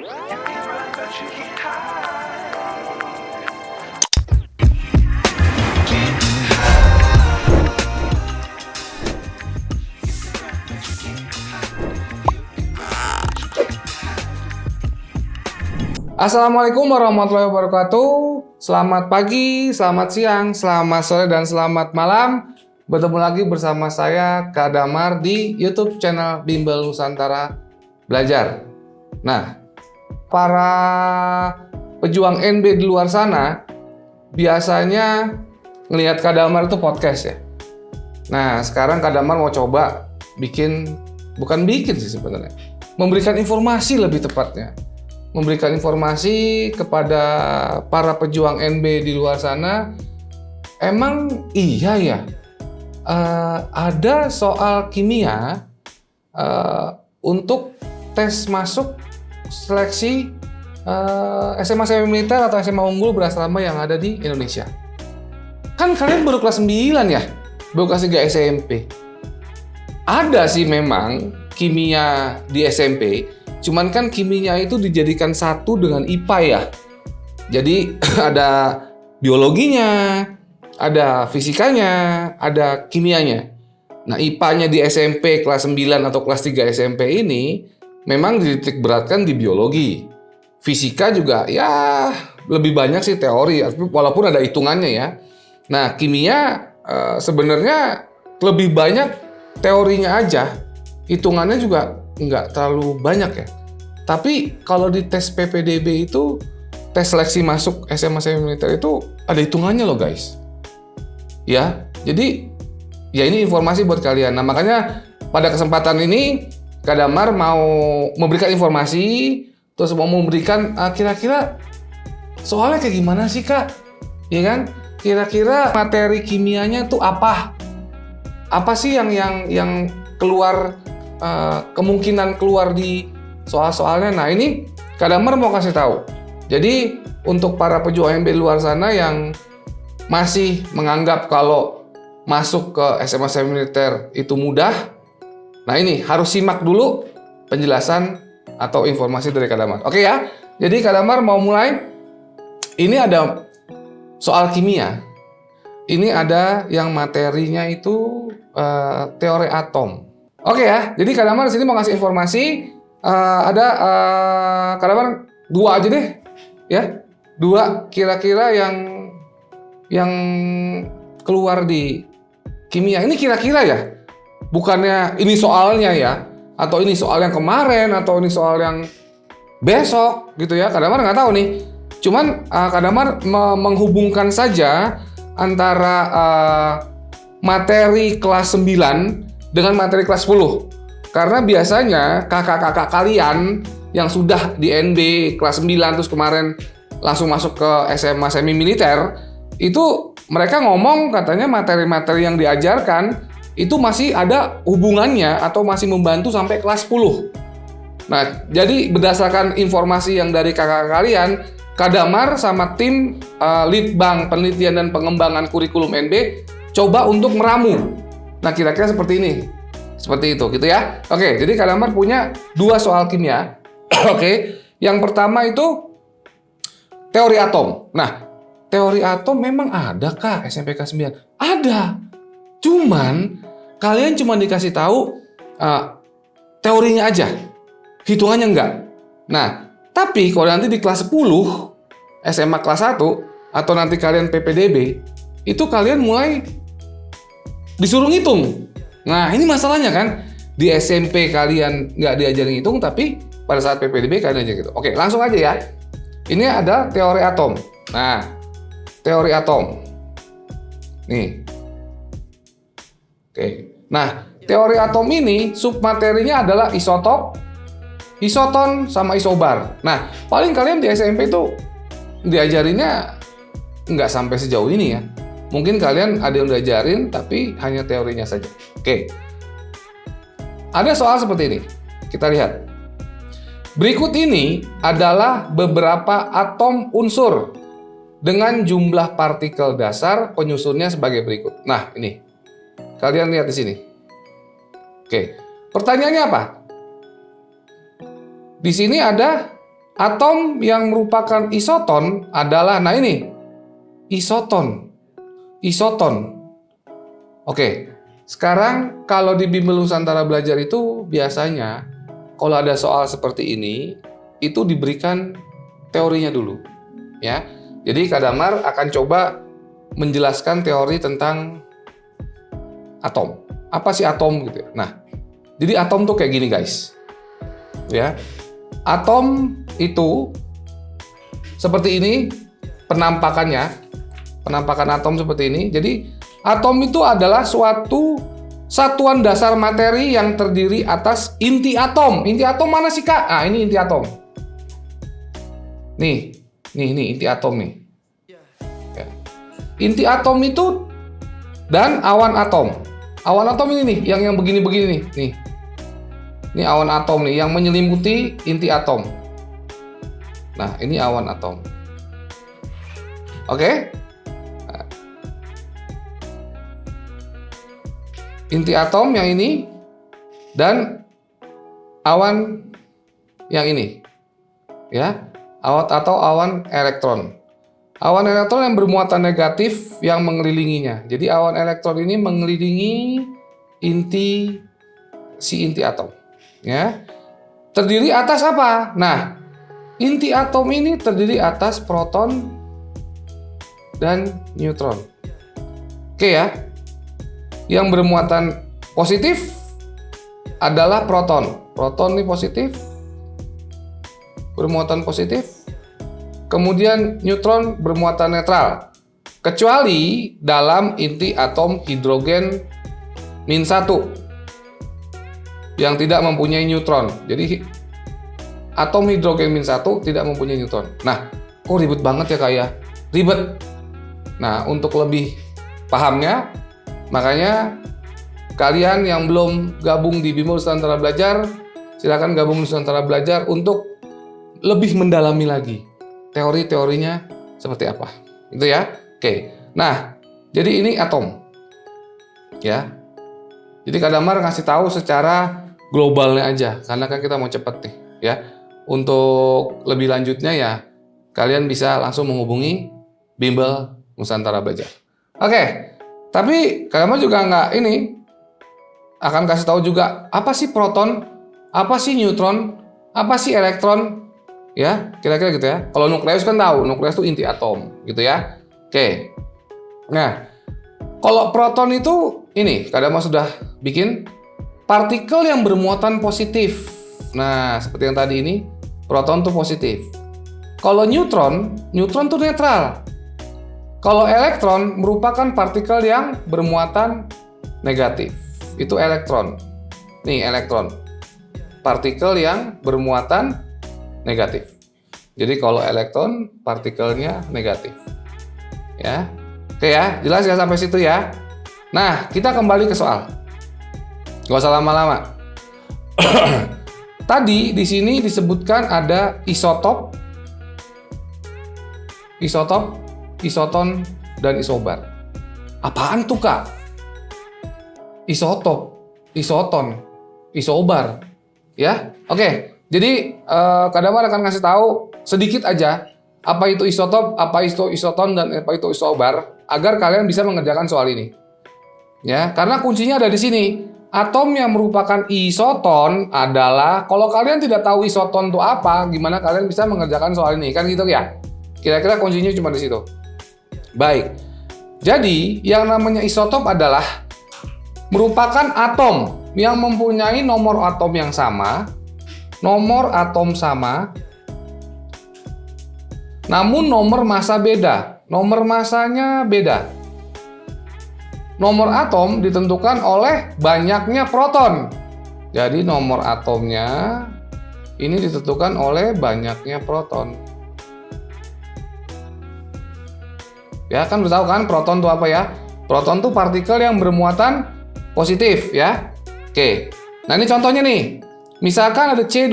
Assalamualaikum warahmatullahi wabarakatuh. Selamat pagi, selamat siang, selamat sore, dan selamat malam. Bertemu lagi bersama saya, Kak Damar, di YouTube channel Bimbel Nusantara Belajar. Nah, para pejuang NB di luar sana biasanya ngelihat Kak Damar itu podcast ya. Nah, sekarang Kak Damar mau coba bukan bikin sih sebenarnya, memberikan informasi lebih tepatnya. Memberikan informasi kepada para pejuang NB di luar sana. Emang iya ya, ada soal kimia untuk tes masuk seleksi SMA semi militer atau SMA unggul berasrama yang ada di Indonesia. Kan kalian baru kelas 9 ya, baru kelas 3 SMP. Ada sih memang kimia di SMP, cuman kan kimianya itu dijadikan satu dengan IPA ya. Jadi ada biologinya, ada fisikanya, ada kimianya. Nah, IPA-nya di SMP kelas 9 atau kelas 3 SMP ini memang dititik beratkan di biologi. Fisika juga ya lebih banyak sih teori, walaupun ada hitungannya ya. Nah, kimia sebenarnya lebih banyak teorinya aja. Hitungannya juga nggak terlalu banyak ya. Tapi kalau di tes PPDB itu, tes seleksi masuk SMA semi militer itu ada hitungannya loh guys. Ya, jadi ya ini informasi buat kalian. Nah, makanya pada kesempatan ini Kak Damar mau memberikan informasi, terus mau memberikan kira-kira soalnya kayak gimana sih Kak? Ya kan? Kira-kira materi kimianya tuh apa? Apa sih yang keluar, kemungkinan keluar di soal-soalnya. Nah, ini Kak Damar mau kasih tahu. Jadi untuk para pejuang NB di luar sana yang masih menganggap kalau masuk ke SMA semi militer itu mudah, nah ini harus simak dulu penjelasan atau informasi dari Kak Damar. Oke ya, jadi Kak Damar mau mulai. Ini ada soal kimia. Ini ada yang materinya itu teori atom. Oke ya, jadi Kak Damar di sini mau kasih informasi. Ada Kak Damar 2 aja deh, ya 2 kira-kira yang keluar di kimia. Ini kira-kira ya, bukannya ini soalnya ya, atau ini soal yang kemarin, atau ini soal yang besok gitu ya. Kak Damar nggak tahu nih. Cuman Kak Damar menghubungkan saja antara materi kelas 9 dengan materi kelas 10. Karena biasanya kakak-kakak kalian yang sudah di NB kelas 9 terus kemarin langsung masuk ke SMA semi militer, itu mereka ngomong katanya materi-materi yang diajarkan itu masih ada hubungannya atau masih membantu sampai kelas 10. Nah, jadi berdasarkan informasi yang dari kakak kalian, Kak Damar sama tim Litbang Penelitian dan Pengembangan Kurikulum NB coba untuk meramu. Nah, kira-kira seperti ini. Seperti itu, gitu ya. Oke, jadi Kak Damar punya 2 soal kimia. Oke, yang pertama itu teori atom. Nah, teori atom memang ada Kak SMP kelas 9? Ada. Cuman, kalian cuma dikasih tahu teorinya aja. Hitungannya enggak. Nah, tapi kalau nanti di kelas 10, SMA kelas 1, atau nanti kalian PPDB, itu kalian mulai disuruh ngitung. Nah, ini masalahnya kan, di SMP kalian nggak diajarin hitung, tapi pada saat PPDB kalian aja gitu. Oke, langsung aja ya. Ini ada teori atom. Nah, teori atom. Nih. Oke. Nah, teori atom ini submaterinya adalah isotop, isoton, sama isobar. Nah, paling kalian di SMP itu diajarinnya nggak sampai sejauh ini ya. Mungkin kalian ada yang diajarin, tapi hanya teorinya saja. Oke. Ada soal seperti ini. Kita lihat. Berikut ini adalah beberapa atom unsur dengan jumlah partikel dasar penyusunnya sebagai berikut. Nah, ini. Kalian lihat di sini. Oke. Pertanyaannya apa? Di sini ada Atom yang merupakan isoton adalah, nah ini, isoton. Isoton. Oke, sekarang kalau di Bimbel Nusantara Belajar itu biasanya kalau ada soal seperti ini, itu diberikan teorinya dulu. Ya, jadi Kak Damar akan coba menjelaskan teori tentang atom. Apa sih atom gitu ya? Nah, jadi atom tuh kayak gini guys. Ya. Atom itu seperti ini penampakannya. Penampakan atom seperti ini. Jadi atom itu adalah suatu satuan dasar materi yang terdiri atas inti atom. Inti atom mana sih Kak? Nah, ini inti atom. Nih inti atom nih. Ya. Inti atom itu dan awan atom. Awan atom ini nih, yang begini-begini nih. Nih. Ini awan atom nih yang menyelimuti inti atom. Nah, ini awan atom. Oke? Nah. Inti atom yang ini dan awan yang ini. Ya, awan atau awan elektron. Awan elektron yang bermuatan negatif yang mengelilinginya. Jadi awan elektron ini mengelilingi inti atom. Ya, terdiri atas apa? Nah, inti atom ini terdiri atas proton dan neutron. Oke ya. Yang bermuatan positif adalah proton. Proton ini positif, bermuatan positif. Kemudian neutron bermuatan netral. Kecuali dalam inti atom hidrogen -1. Yang tidak mempunyai neutron. Jadi atom hidrogen -1 tidak mempunyai neutron. Nah, kok ribet banget ya Kak ya? Ribet. Nah, untuk lebih pahamnya, makanya kalian yang belum gabung di Bimbel Nusantara Belajar, silakan gabung Nusantara Belajar untuk lebih mendalami lagi teori-teorinya seperti apa. Itu ya. Oke. Nah, jadi ini atom. Ya. Jadi Kak Damar ngasih tahu secara globalnya aja, karena kan kita mau cepet nih, ya. Untuk lebih lanjutnya ya, kalian bisa langsung menghubungi Bimbel Nusantara Belajar. Oke, tapi Kak Damar juga akan kasih tahu juga apa sih proton, apa sih neutron, apa sih elektron, ya, kira-kira gitu ya. Kalau nukleus kan tahu, nukleus itu inti atom, gitu ya. Oke, nah, kalau proton itu ini, Kak Damar sudah bikin partikel yang bermuatan positif. Nah, seperti yang tadi ini, proton tuh positif. Kalau neutron tuh netral. Kalau elektron merupakan partikel yang bermuatan negatif. Itu elektron. Nih, elektron. Partikel yang bermuatan negatif. Jadi kalau elektron, partikelnya negatif. Ya. Oke ya, jelas ya sampai situ ya. Nah, kita kembali ke soal. Gak usah lama-lama. Tadi di sini disebutkan ada isotop, isoton, dan isobar. Apaan tuh Kak? Isotop, isoton, isobar. Ya, oke. Jadi Kak Damar akan kasih tahu sedikit aja apa itu isotop, apa itu isoton, dan apa itu isobar agar kalian bisa mengerjakan soal ini. Ya, karena kuncinya ada di sini. Atom yang merupakan isoton adalah, kalau kalian tidak tahu isoton itu apa, gimana kalian bisa mengerjakan soal ini? Kan gitu ya? Kira-kira kuncinya cuma di situ. Baik. Jadi, yang namanya isotop adalah merupakan atom yang mempunyai nomor atom yang sama, namun nomor massa beda. Nomor massanya beda. Nomor atom ditentukan oleh banyaknya proton. Jadi nomor atomnya ini ditentukan oleh banyaknya proton. Ya kan udah tahu kan proton itu apa ya? Proton itu partikel yang bermuatan positif ya. Oke. Nah ini contohnya nih. Misalkan ada C12.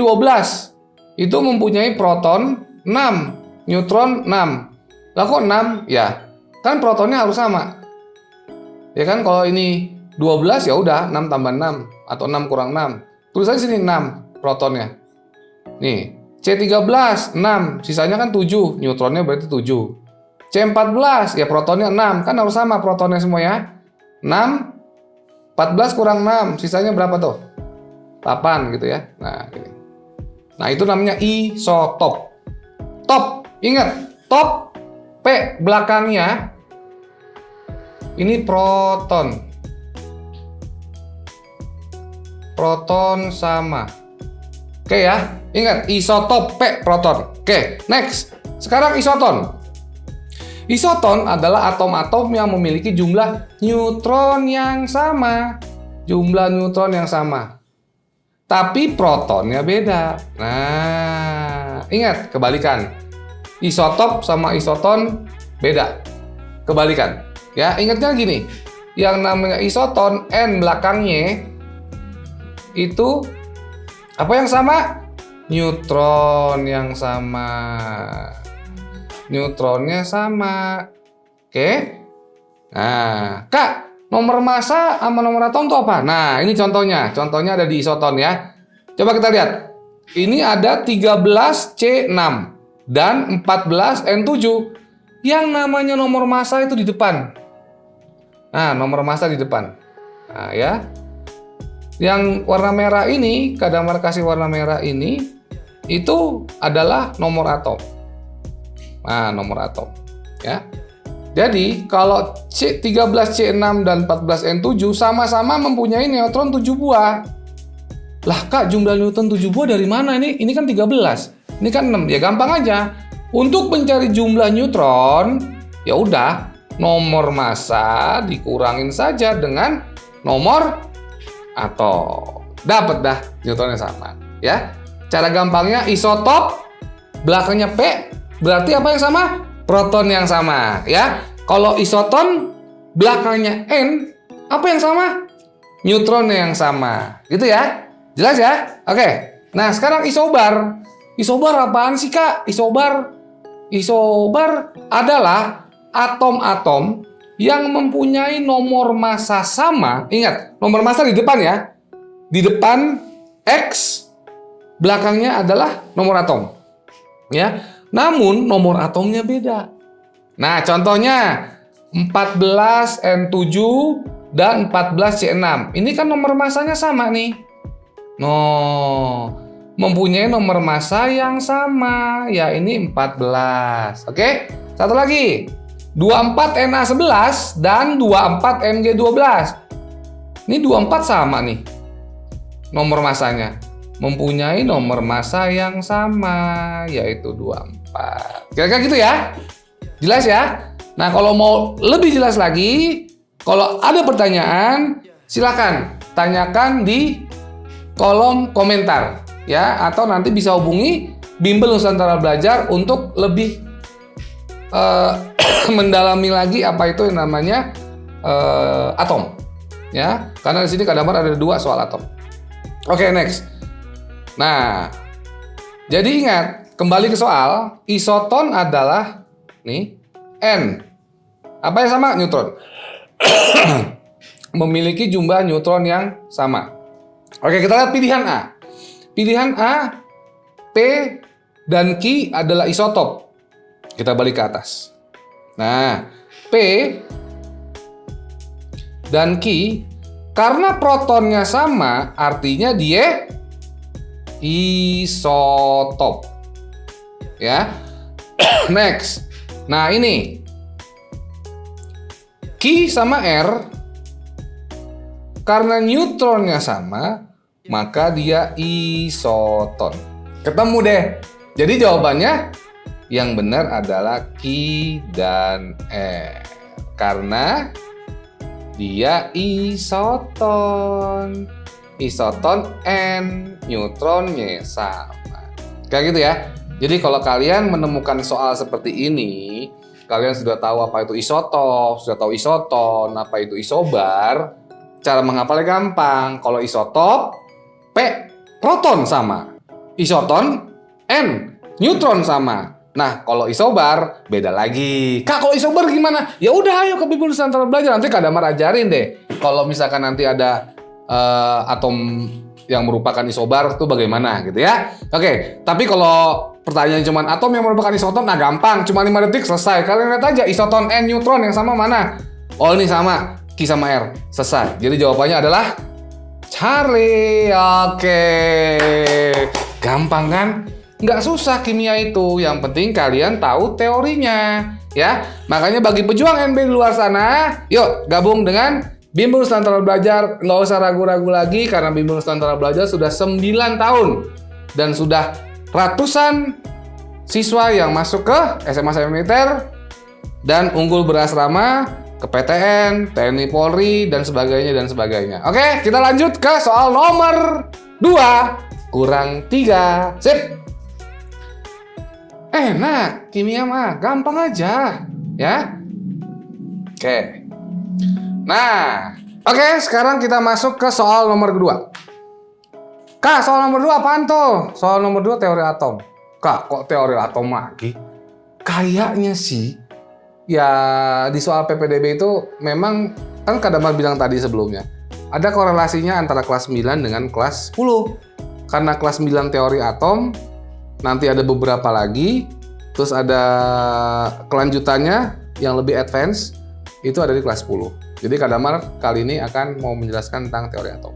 Itu mempunyai proton 6, neutron 6. Lah kok 6? Ya. Kan protonnya harus sama. Ya kan kalau ini 12 ya udah 6 tambah 6 atau 6 kurang 6. Tulis aja sini 6 protonnya. Nih, C13 6, sisanya kan 7, neutronnya berarti 7. C14 ya protonnya 6, kan harus sama protonnya semua ya. 6 14 kurang 6, sisanya berapa tuh? 8 gitu ya. Nah, ini. Nah, itu namanya isotop. Top, ingat, top P belakangnya ini proton. Proton sama. Oke ya, ingat isotop P proton. Oke, next. Sekarang isoton. Isoton adalah atom-atom yang memiliki jumlah neutron yang sama. Jumlah neutron yang sama. Tapi protonnya beda. Nah, ingat, kebalikan. Isotop sama isoton beda. Kebalikan. Ya, ingatnya gini. Yang namanya isoton, N belakangnya itu apa yang sama? Neutron yang sama. Neutronnya sama. Oke. Nah, Kak, nomor massa sama nomor atom itu apa? Nah, ini contohnya. Contohnya ada di isoton ya. Coba kita lihat. Ini ada 13C6 dan 14N7. Yang namanya nomor massa itu di depan. Nah, nomor massa di depan. Nah, ya. Yang warna merah ini, kadar markasi warna merah ini, itu adalah nomor atom. Nah, nomor atom. Ya. Jadi, kalau 13C6 dan 14N7 sama-sama mempunyai neutron 7 buah. Lah, Kak, jumlah neutron 7 buah dari mana ini? Ini kan 13. Ini kan 6. Ya gampang aja. Untuk mencari jumlah neutron, ya udah, nomor massa dikurangin saja dengan nomor atom. Dapat dah neutronnya sama, ya. Cara gampangnya isotop belakangnya P berarti apa yang sama? Proton yang sama, ya. Kalau isoton belakangnya N, apa yang sama? Neutron yang sama. Gitu ya? Jelas ya? Oke. Nah, sekarang isobar. Isobar apaan sih, Kak? Isobar adalah atom-atom yang mempunyai nomor massa sama. Ingat, nomor massa di depan ya. Di depan X, belakangnya adalah nomor atom. Ya. Namun nomor atomnya beda. Nah, contohnya 14N7 dan 14C6. Ini kan nomor massanya sama nih. Mempunyai nomor massa yang sama. Ya, ini 14. Oke? Satu lagi. 24Na11 dan 24Mg12. Ini 24 sama nih. Nomor massanya. Mempunyai nomor massa yang sama, yaitu 24. Kira-kira gitu ya? Jelas ya? Nah, kalau mau lebih jelas lagi, kalau ada pertanyaan, silakan tanyakan di kolom komentar, ya, atau nanti bisa hubungi Bimbel Nusantara Belajar untuk lebih mendalami lagi apa itu yang namanya atom, ya. Karena di sini kadang ada 2 soal atom. Oke, next. Nah, jadi ingat, kembali ke soal, isoton adalah nih N. Apa yang sama? Neutron. Memiliki jumlah neutron yang sama. Oke, kita lihat pilihan A. Pilihan A, P dan Q adalah isotop. Kita balik ke atas. Nah, P dan Q, karena protonnya sama, artinya dia isotop. Ya. Next. Nah, ini Q sama R, karena neutronnya sama, maka dia isoton. Ketemu deh. Jadi jawabannya yang benar adalah Q dan R. Karena dia isoton. Isoton N, neutronnya sama. Kayak gitu ya. Jadi kalau kalian menemukan soal seperti ini, kalian sudah tahu apa itu isotop, sudah tahu isoton, apa itu isobar. Cara menghafalnya gampang. Kalau isotop, P, proton sama. Isoton, N, neutron sama. Nah, kalau isobar, beda lagi. Kak, kalau isobar gimana? Ya udah, ayo ke Bimbel Nusantara Belajar. Nanti Kak Damar ajarin deh. Kalau misalkan nanti ada atom yang merupakan isobar tuh bagaimana gitu ya. Oke, tapi kalau pertanyaan cuman atom yang merupakan isoton, nah gampang, cuma 5 detik selesai. Kalian lihat aja isoton N neutron yang sama mana? Oh ini sama, Q sama R, selesai. Jadi jawabannya adalah Charlie. Oke, gampang kan? Nggak susah kimia itu, yang penting kalian tahu teorinya ya. Makanya bagi pejuang NB di luar sana, yuk gabung dengan Bimbel Nusantara Belajar. Nggak usah ragu-ragu lagi karena Bimbel Nusantara Belajar sudah 9 tahun dan sudah ratusan siswa yang masuk ke SMA Semi Militer dan unggul berasrama ke PTN, TNI Polri dan sebagainya. Oke, kita lanjut ke soal nomor 2 kurang 3. Sip. Nah, kimia mah gampang aja, ya. Oke. Nah, oke, sekarang kita masuk ke soal nomor 2. Kak, soal nomor 2 apaan tuh? Soal nomor 2 teori atom. Kak, kok teori atom lagi? Kayaknya sih, ya di soal PPDB itu memang, kan Kak Damar bilang tadi sebelumnya, ada korelasinya antara kelas 9 dengan kelas 10. Karena kelas 9 teori atom, nanti ada beberapa lagi, terus ada kelanjutannya yang lebih advance, itu ada di kelas 10. Jadi Kak Damar kali ini akan mau menjelaskan tentang teori atom.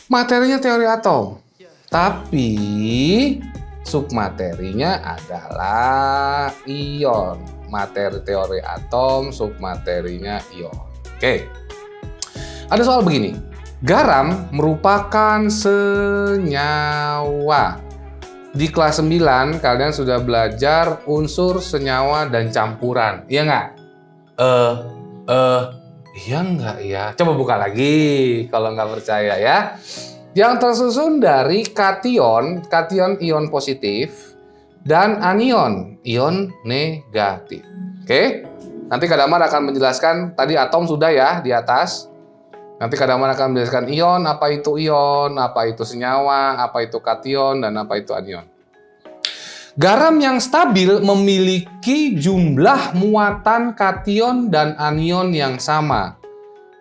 Materinya teori atom, tapi submaterinya adalah ion. Materi teori atom, submaterinya ion. Oke, ada soal begini. Garam merupakan senyawa. Di kelas 9 kalian sudah belajar unsur, senyawa, dan campuran. Iya nggak? Iya nggak ya? Coba buka lagi kalau nggak percaya ya. Yang tersusun dari kation ion positif, dan anion, ion negatif. Oke? Nanti Kak Damar akan menjelaskan, tadi atom sudah ya di atas. Nanti Kak Damar akan menjelaskan ion, apa itu senyawa, apa itu kation, dan apa itu anion. Garam yang stabil memiliki jumlah muatan kation dan anion yang sama.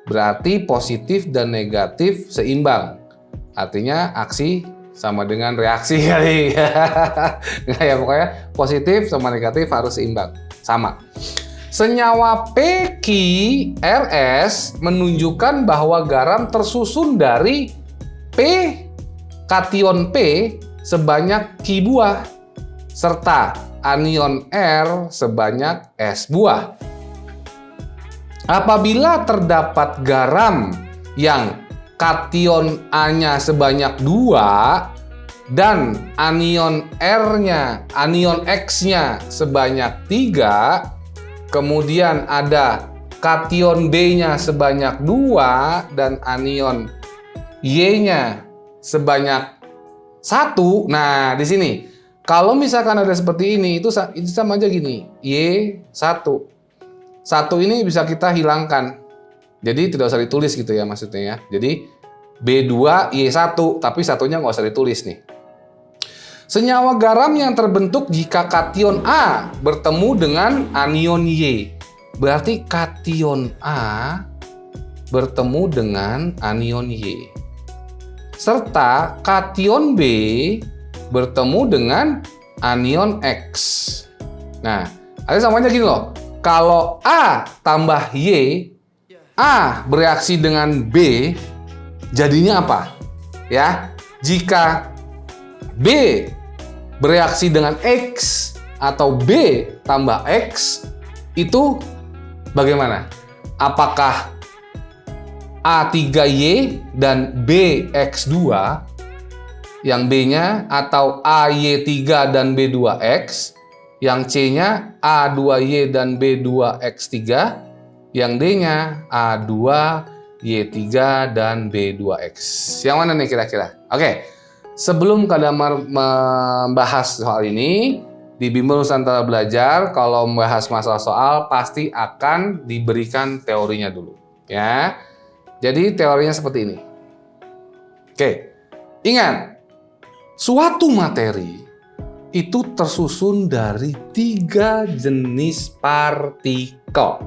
Berarti positif dan negatif seimbang. Artinya aksi sama dengan reaksi kali. Nggak ya, pokoknya positif sama negatif harus seimbang. Sama. Senyawa PQRS menunjukkan bahwa garam tersusun dari P, kation P sebanyak Q buah, serta anion R sebanyak S buah. Apabila terdapat garam yang kation A-nya sebanyak 2 dan anion R-nya, anion X-nya sebanyak 3, kemudian ada kation B-nya sebanyak 2 dan anion Y-nya sebanyak 1. Nah, di sini kalau misalkan ada seperti ini, itu sama aja gini, Y1. 1 ini bisa kita hilangkan. Jadi tidak usah ditulis gitu ya maksudnya ya. Jadi B2Y1, tapi satunya nggak usah ditulis nih. Senyawa garam yang terbentuk jika kation A bertemu dengan anion Y. Berarti kation A bertemu dengan anion Y. Serta kation B bertemu dengan anion X. Nah, ada samanya gini loh. Kalau A tambah Y, A bereaksi dengan B, jadinya apa? Ya, jika B bereaksi dengan X atau B tambah X, itu bagaimana? Apakah A3Y dan BX2 yang B-nya, atau AY3 dan B2X, yang C-nya A2Y dan B2X3, yang D-nya A2Y3 dan B2X. Yang mana nih kira-kira? Oke, sebelum Kak Damar membahas soal ini, di Bimbel Nusantara Belajar, kalau membahas masalah soal, pasti akan diberikan teorinya dulu. Ya, jadi teorinya seperti ini. Oke, ingat, suatu materi itu tersusun dari 3 jenis partikel.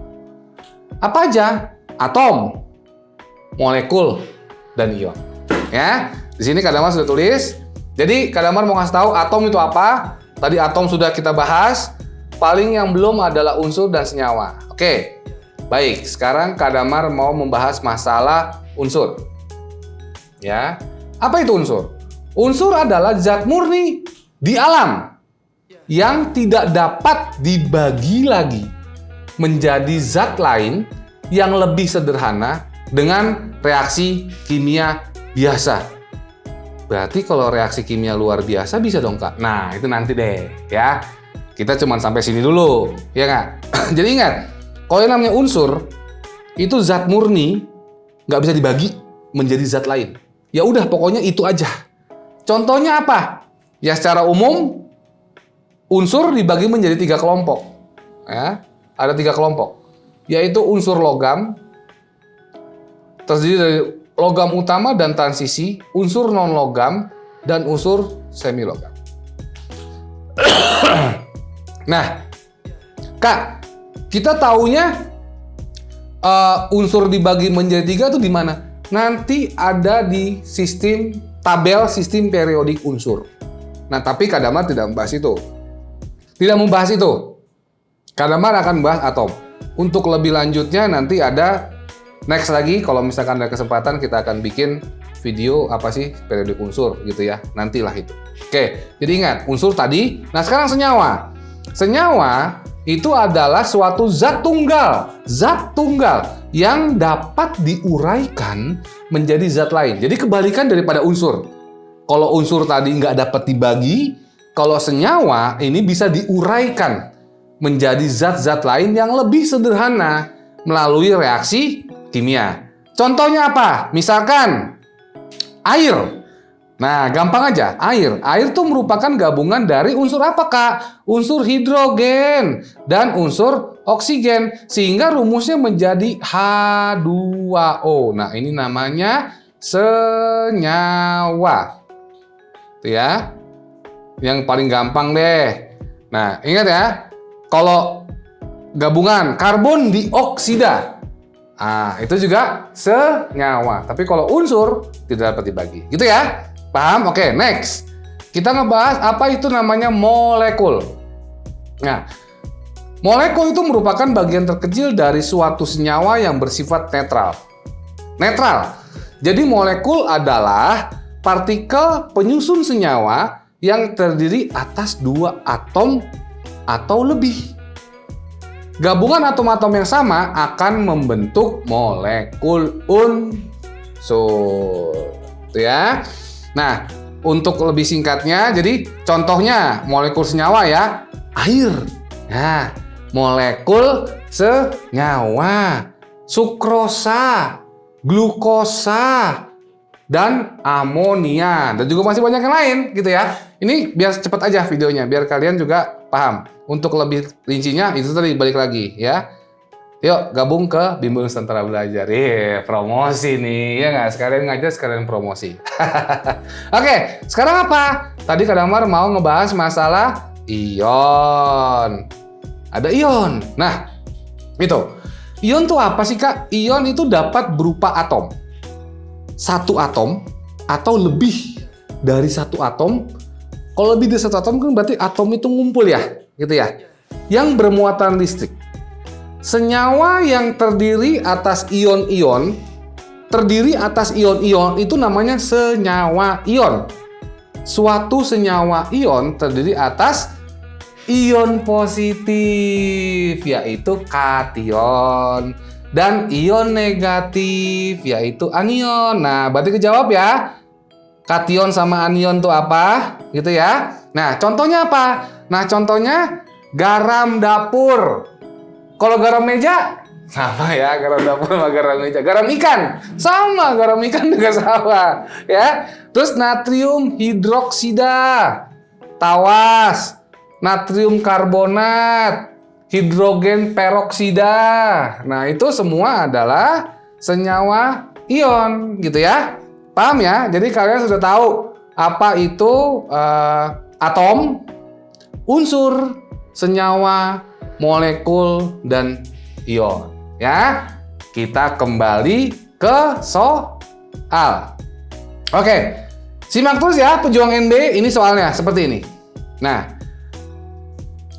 Apa aja? Atom, molekul, dan ion. Ya, Di sini Kak Damar sudah tulis. Jadi Kak Damar mau ngasih tahu atom itu apa. Tadi atom sudah kita bahas. Paling yang belum adalah unsur dan senyawa. Oke. Baik, sekarang Kak Damar mau membahas masalah unsur. Ya. Apa itu unsur? Unsur adalah zat murni di alam yang tidak dapat dibagi lagi menjadi zat lain yang lebih sederhana dengan reaksi kimia biasa. Berarti kalau reaksi kimia luar biasa bisa dong, Kak? Nah, itu nanti deh, ya. Kita cuma sampai sini dulu, ya nggak? Jadi ingat, kalau yang namanya unsur, itu zat murni, nggak bisa dibagi menjadi zat lain. Ya udah, pokoknya itu aja. Contohnya apa? Ya secara umum, unsur dibagi menjadi 3 kelompok. Ya, ada 3 kelompok, yaitu unsur logam, terdiri dari logam utama dan transisi, unsur non-logam, dan unsur semi-logam. Nah, Kak, kita taunya unsur dibagi menjadi 3 itu di mana? Nanti ada di tabel sistem periodik unsur. Nah, tapi Kak Damar tidak membahas itu. Tidak membahas itu. Kak Damar akan membahas atom. Untuk lebih lanjutnya nanti ada next lagi, kalau misalkan ada kesempatan kita akan bikin video apa sih periodik unsur gitu ya. Nantilah itu. Oke, jadi ingat unsur tadi. Nah, sekarang senyawa. Senyawa itu adalah suatu zat tunggal yang dapat diuraikan menjadi zat lain. Jadi kebalikan daripada unsur. Kalau unsur tadi nggak dapat dibagi, kalau senyawa ini bisa diuraikan menjadi zat-zat lain yang lebih sederhana melalui reaksi kimia. Contohnya apa? Misalkan air. Nah, gampang aja. Air itu merupakan gabungan dari unsur apa, Kak? Unsur hidrogen dan unsur oksigen. Sehingga rumusnya menjadi H2O. Nah, ini namanya senyawa. Itu ya. Yang paling gampang deh. Nah, ingat ya. Kalau gabungan karbon dioksida. Nah, itu juga senyawa. Tapi kalau unsur tidak dapat dibagi. Gitu ya. Paham? Oke, next. Kita ngebahas apa itu namanya molekul. Nah, molekul itu merupakan bagian terkecil dari suatu senyawa yang bersifat netral. Netral. Jadi molekul adalah partikel penyusun senyawa yang terdiri atas 2 atom atau lebih. Gabungan atom-atom yang sama akan membentuk molekul unsur. Itu ya. Nah, untuk lebih singkatnya, jadi contohnya molekul senyawa ya, air. Nah, molekul senyawa, sukrosa, glukosa, dan amonia. Dan juga masih banyak yang lain gitu ya. Ini biar cepat aja videonya, biar kalian juga paham. Untuk lebih rincinya, itu tadi balik lagi ya. Yuk gabung ke Bimbel Nusantara Belajar. Promosi nih, ya nggak? Sekalian ngajar, sekalian promosi. Oke, sekarang apa? Tadi Kak Damar mau ngebahas masalah ion. Ada ion. Nah, itu. Ion tuh apa sih, Kak? Ion itu dapat berupa atom. 1 atom atau lebih dari 1 atom. Kalau lebih dari 1 atom kan berarti atom itu ngumpul ya, gitu ya. Yang bermuatan listrik. Senyawa yang terdiri atas ion-ion itu namanya senyawa ion. Suatu senyawa ion terdiri atas ion positif, yaitu kation, dan ion negatif, yaitu anion. Nah, berarti kejawab ya. Kation sama anion itu apa? Gitu ya. Nah, contohnya apa? Nah, contohnya garam dapur. Kalau garam meja, sama ya, garam dapur sama garam meja. Garam ikan, sama, garam ikan juga sama. Ya. Terus natrium hidroksida, tawas, natrium karbonat, hidrogen peroksida. Nah, itu semua adalah senyawa ion, gitu ya. Paham ya? Jadi kalian sudah tahu apa itu atom, unsur, senyawa, molekul, dan ion. Ya, kita kembali ke soal. Oke, Simak terus ya, pejuang NB, ini soalnya seperti ini. Nah,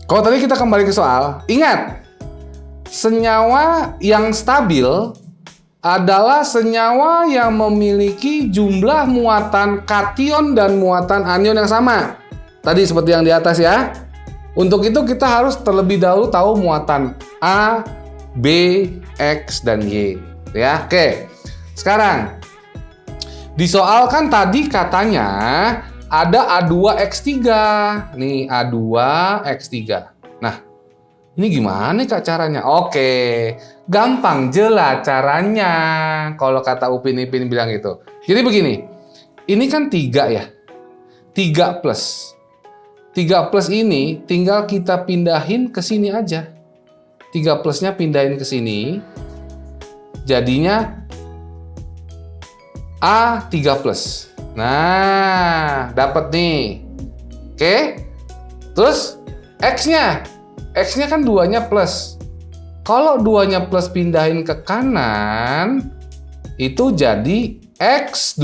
kalau tadi kita kembali ke soal, ingat, senyawa yang stabil adalah senyawa yang memiliki jumlah muatan kation dan muatan anion yang sama. Tadi seperti yang di atas ya. Untuk itu kita harus terlebih dahulu tahu muatan A, B, X, dan Y. Ya, oke. Sekarang, di soal kan tadi katanya ada A2X3. Nih, A2X3. Nah, ini gimana Kak caranya? Oke, gampang jelas caranya. Kalau kata Upin Ipin bilang gitu. Jadi begini, ini kan 3 ya. 3 plus. 3 plus ini tinggal kita pindahin ke sini aja. 3 plusnya pindahin ke sini. Jadinya A3 plus. Nah, dapat nih. Oke. Terus X-nya. X-nya kan 2-nya plus. Kalau 2-nya plus pindahin ke kanan, itu jadi X2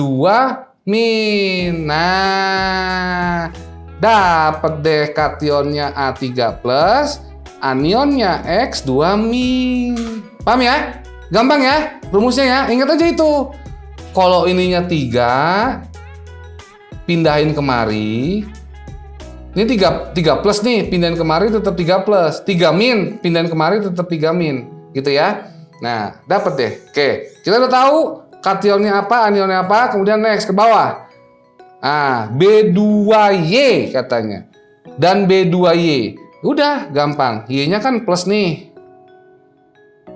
min. Nah, dapat deh kationnya A3 plus, anionnya X2 min. Paham ya? Gampang ya rumusnya ya. Ingat aja itu. Kalau ininya 3, pindahin kemari. Ini 3 plus nih, pindahin kemari tetap 3 plus. 3 min, pindahin kemari tetap 3 min. Gitu ya. Nah, dapat deh. Oke, kita udah tahu kationnya apa, anionnya apa, kemudian next ke bawah. Nah, B2Y katanya. Dan B2Y. Udah, gampang. Y-nya kan plus nih.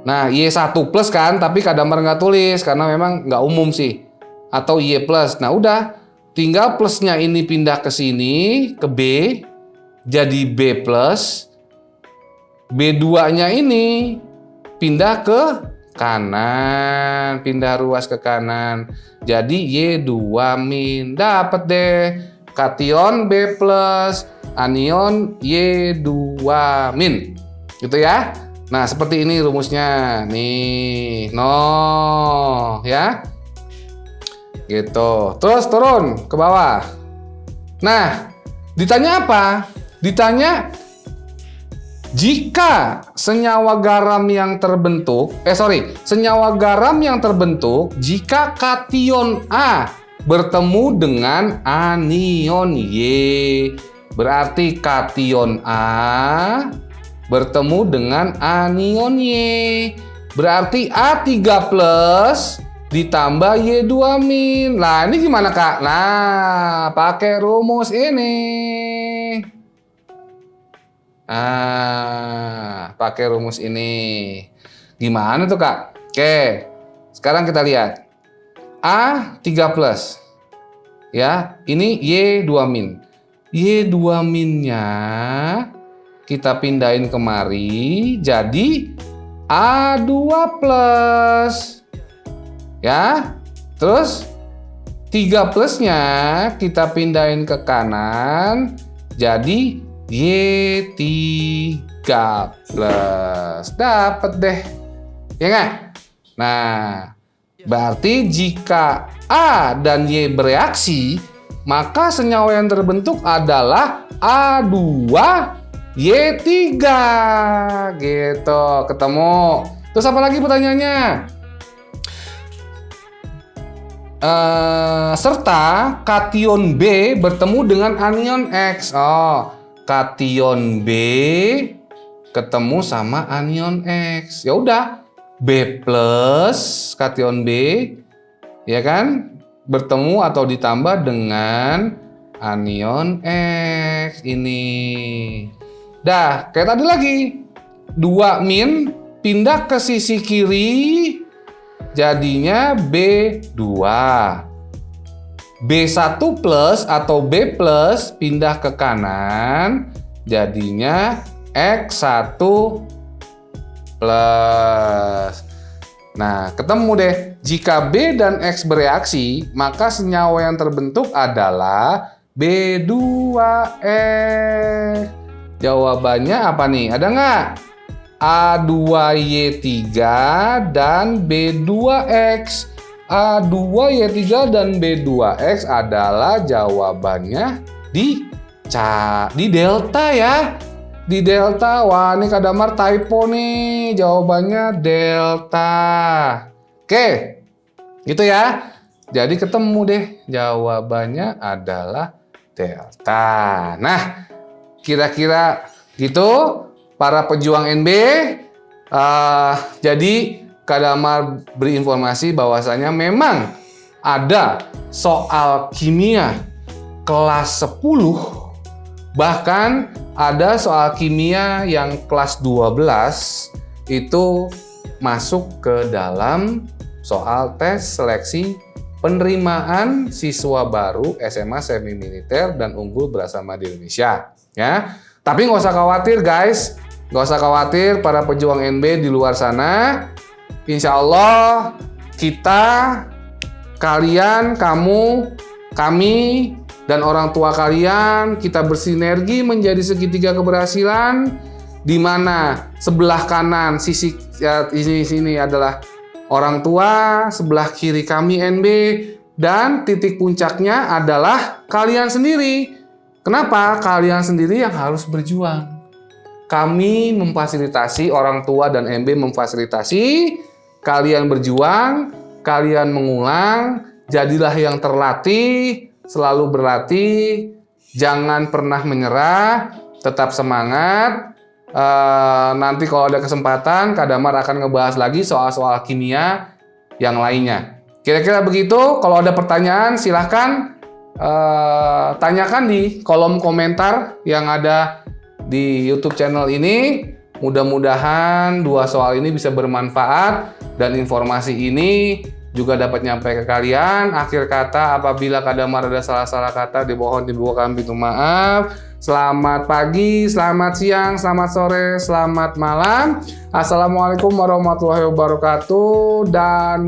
Nah, Y1 plus kan, tapi kadamar nggak tulis, karena memang nggak umum sih. Atau Y plus. Nah, udah. Tinggal plusnya ini pindah ke sini, ke B, jadi B plus. B2-nya ini pindah ke kanan, pindah ruas ke kanan. Jadi Y2 min. Dapat deh kation B plus, anion Y2 min. Gitu ya. Nah, seperti ini rumusnya. Nih, no, ya. Gitu. Terus turun ke bawah. Nah, ditanya apa? Ditanya jika senyawa garam yang terbentuk, senyawa garam yang terbentuk jika kation A bertemu dengan anion Y. Berarti kation A bertemu dengan anion Y. Berarti A3 plus ditambah Y2 min. Nah, ini gimana Kak? Nah, pakai rumus ini. Pakai rumus ini. Gimana tuh Kak? Oke, sekarang kita lihat. A3 plus. Ya, ini Y2 min. Y2 minnya kita pindahin kemari. Jadi A2 plus. Ya, terus 3 plusnya kita pindahin ke kanan, jadi Y3 plus. Dapat deh, ya nggak? Nah, berarti jika A dan Y bereaksi, maka senyawa yang terbentuk adalah A2Y3. Gitu, ketemu. Terus apa lagi pertanyaannya? Serta kation B bertemu dengan anion X. Oh, kation B ketemu sama anion X. Ya udah, B plus kation B, ya kan, bertemu atau ditambah dengan anion X ini. Dah, kayak tadi lagi. 2 min pindah ke sisi kiri. Jadinya B2. B1 plus atau B plus pindah ke kanan. Jadinya X1 plus. Nah, ketemu deh. Jika B dan X bereaksi, maka senyawa yang terbentuk adalah B2X. Jawabannya apa nih? Ada nggak? A2Y3 dan B2X. A2Y3 dan B2X adalah jawabannya di delta ya. Di delta. Wah, ini Kak Damar typo nih. Jawabannya delta. Oke. Gitu ya. Jadi ketemu deh. Jawabannya adalah delta. Nah, kira-kira gitu para pejuang NB. Jadi Kak Damar beri informasi bahwasanya memang ada soal kimia kelas 10, bahkan ada soal kimia yang kelas 12 itu masuk ke dalam soal tes seleksi penerimaan siswa baru SMA Semi Militer dan Unggul Bersama di Indonesia ya. Tapi nggak usah khawatir guys, nggak usah khawatir para pejuang NB di luar sana. Insya Allah kita, kalian, kamu, kami, dan orang tua kalian, kita bersinergi menjadi segitiga keberhasilan, di mana sebelah kanan sisi sini adalah orang tua, sebelah kiri kami NB, dan titik puncaknya adalah kalian sendiri. Kenapa? Kalian sendiri yang harus berjuang. Kami memfasilitasi, orang tua dan NB memfasilitasi, kalian berjuang, kalian mengulang, jadilah yang terlatih, selalu berlatih, jangan pernah menyerah, tetap semangat. Nanti kalau ada kesempatan, Kak Damar akan ngebahas lagi soal-soal kimia yang lainnya. Kira-kira begitu. Kalau ada pertanyaan, silahkan tanyakan di kolom komentar yang ada di YouTube channel ini. Mudah-mudahan dua soal ini bisa bermanfaat dan informasi ini juga dapat nyampe ke kalian. Akhir kata, apabila Kak Damar ada salah-salah kata, dimohon dibukakan pintu maaf. Selamat pagi, selamat siang, selamat sore, selamat malam. Assalamualaikum warahmatullahi wabarakatuh. Dan